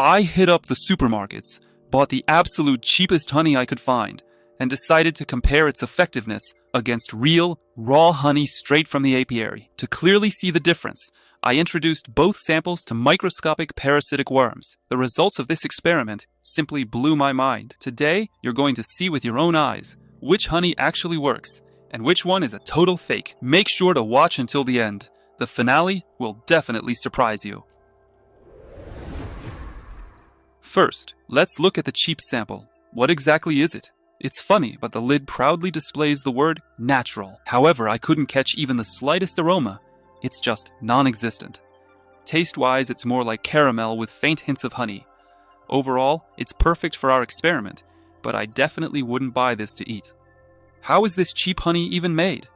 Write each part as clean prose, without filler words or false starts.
I hit up the supermarkets, bought the absolute cheapest honey I could find, and decided to compare its effectiveness against real, raw honey straight from the apiary. To clearly see the difference, I introduced both samples to microscopic parasitic worms. The results of this experiment simply blew my mind. Today, you're going to see with your own eyes which honey actually works and which one is a total fake. Make sure to watch until the end. The finale will definitely surprise you. First, let's look at the cheap sample. What exactly is it? It's funny, but the lid proudly displays the word natural. However, I couldn't catch even the slightest aroma. It's just non-existent. Taste-wise, it's more like caramel with faint hints of honey. Overall, it's perfect for our experiment, but I definitely wouldn't buy this to eat. How is this cheap honey even made?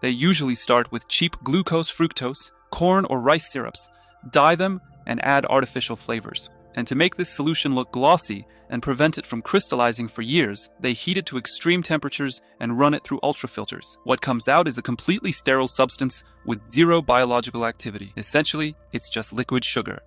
They usually start with cheap glucose, fructose, corn or rice syrups, dye them, and add artificial flavors. And to make this solution look glossy and prevent it from crystallizing for years, they heat it to extreme temperatures and run it through ultrafilters. What comes out is a completely sterile substance with zero biological activity. Essentially, it's just liquid sugar.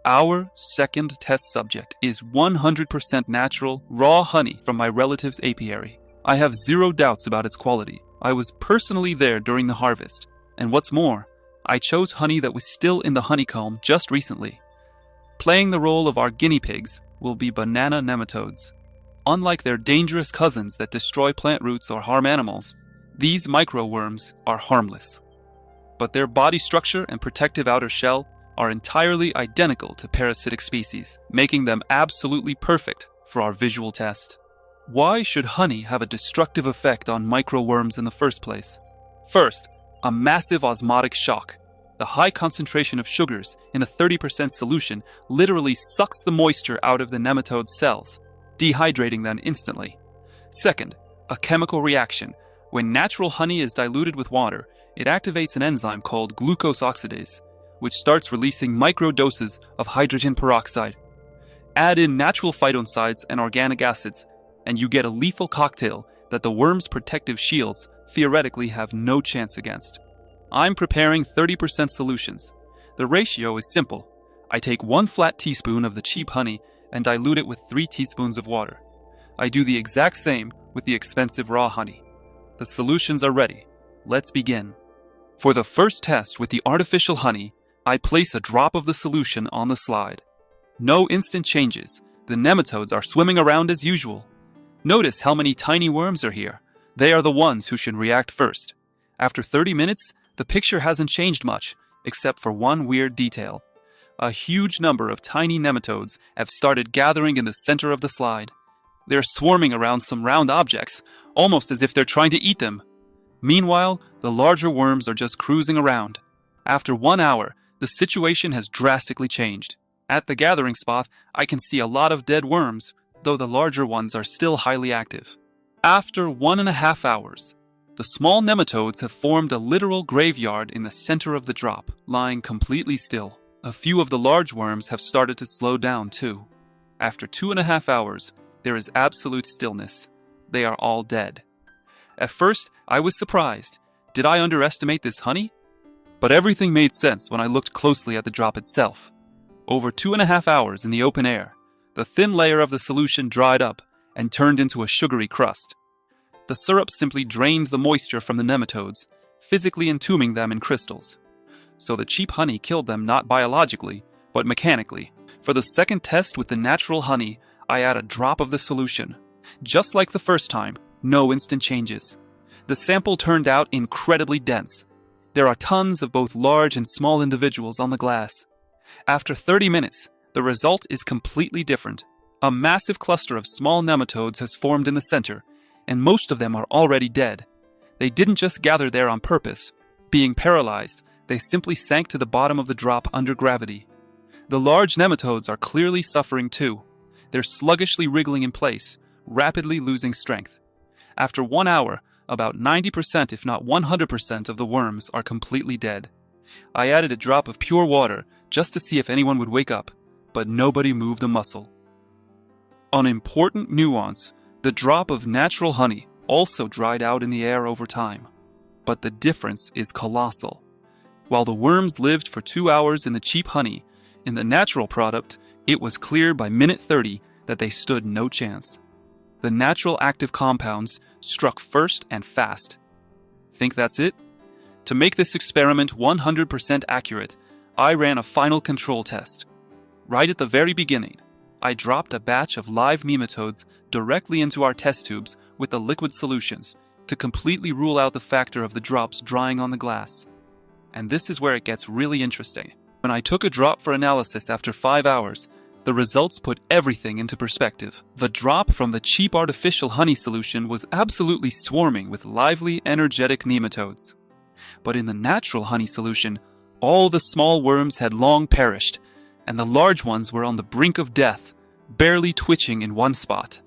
Our second test subject is 100% natural, raw honey from my relative's apiary. I have zero doubts about its quality. I was personally there during the harvest. And what's more, I chose honey that was still in the honeycomb just recently. Playing the role of our guinea pigs will be banana nematodes. Unlike their dangerous cousins that destroy plant roots or harm animals, these microworms are harmless. But their body structure and protective outer shell are entirely identical to parasitic species, making them absolutely perfect for our visual test. Why should honey have a destructive effect on microworms in the first place? First, a massive osmotic shock. The high concentration of sugars in a 30% solution literally sucks the moisture out of the nematode cells, dehydrating them instantly. Second, a chemical reaction. When natural honey is diluted with water, it activates an enzyme called glucose oxidase, which starts releasing microdoses of hydrogen peroxide. Add in natural phytoncides and organic acids, and you get a lethal cocktail that the worm's protective shields theoretically have no chance against. I'm preparing 30% solutions. The ratio is simple. I take 1 flat teaspoon of the cheap honey and dilute it with 3 teaspoons of water. I do the exact same with the expensive raw honey. The solutions are ready. Let's begin. For the first test with the artificial honey, I place a drop of the solution on the slide. No instant changes. The nematodes are swimming around as usual. Notice how many tiny worms are here. They are the ones who should react first. After 30 minutes, the picture hasn't changed much, except for one weird detail. A huge number of tiny nematodes have started gathering in the center of the slide. They're swarming around some round objects, almost as if they're trying to eat them. Meanwhile, the larger worms are just cruising around. After 1 hour, the situation has drastically changed. At the gathering spot, I can see a lot of dead worms, though the larger ones are still highly active. After 1.5 hours, the small nematodes have formed a literal graveyard in the center of the drop, lying completely still. A few of the large worms have started to slow down too. After 2.5 hours, there is absolute stillness. They are all dead. At first, I was surprised. Did I underestimate this honey? But everything made sense when I looked closely at the drop itself. Over 2.5 hours in the open air, the thin layer of the solution dried up and turned into a sugary crust. The syrup simply drained the moisture from the nematodes, physically entombing them in crystals. So the cheap honey killed them not biologically, but mechanically. For the second test with the natural honey, I add a drop of the solution. Just like the first time, no instant changes. The sample turned out incredibly dense. There are tons of both large and small individuals on the glass. After 30 minutes, the result is completely different. A massive cluster of small nematodes has formed in the center, and most of them are already dead. They didn't just gather there on purpose. Being paralyzed, they simply sank to the bottom of the drop under gravity. The large nematodes are clearly suffering too. They're sluggishly wriggling in place, rapidly losing strength. After 1 hour, about 90% if not 100% of the worms are completely dead. I added a drop of pure water just to see if anyone would wake up, but nobody moved a muscle. An important nuance: the drop of natural honey also dried out in the air over time. But the difference is colossal. While the worms lived for 2 hours in the cheap honey, in the natural product, It was clear by minute 30 that they stood no chance. The natural active compounds struck first and fast. Think that's it? To make this experiment 100% accurate, I ran a final control test. Right at the very beginning, I dropped a batch of live nematodes directly into our test tubes with the liquid solutions to completely rule out the factor of the drops drying on the glass. And this is where it gets really interesting. When I took a drop for analysis after 5 hours, the results put everything into perspective. The drop from the cheap artificial honey solution was absolutely swarming with lively, energetic nematodes. But in the natural honey solution, all the small worms had long perished, and the large ones were on the brink of death, barely twitching in one spot.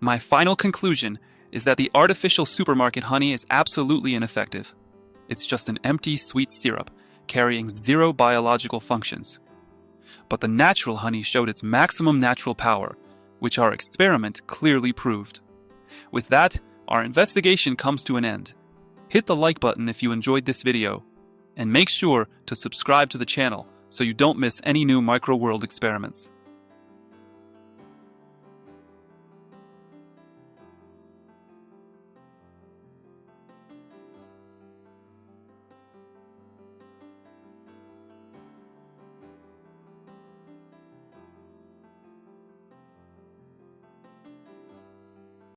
My final conclusion is that the artificial supermarket honey is absolutely ineffective. It's just an empty sweet syrup, carrying zero biological functions. But the natural honey showed its maximum natural power, which our experiment clearly proved. With that, our investigation comes to an end. Hit the like button if you enjoyed this video, and make sure to subscribe to the channel so you don't miss any new microworld experiments.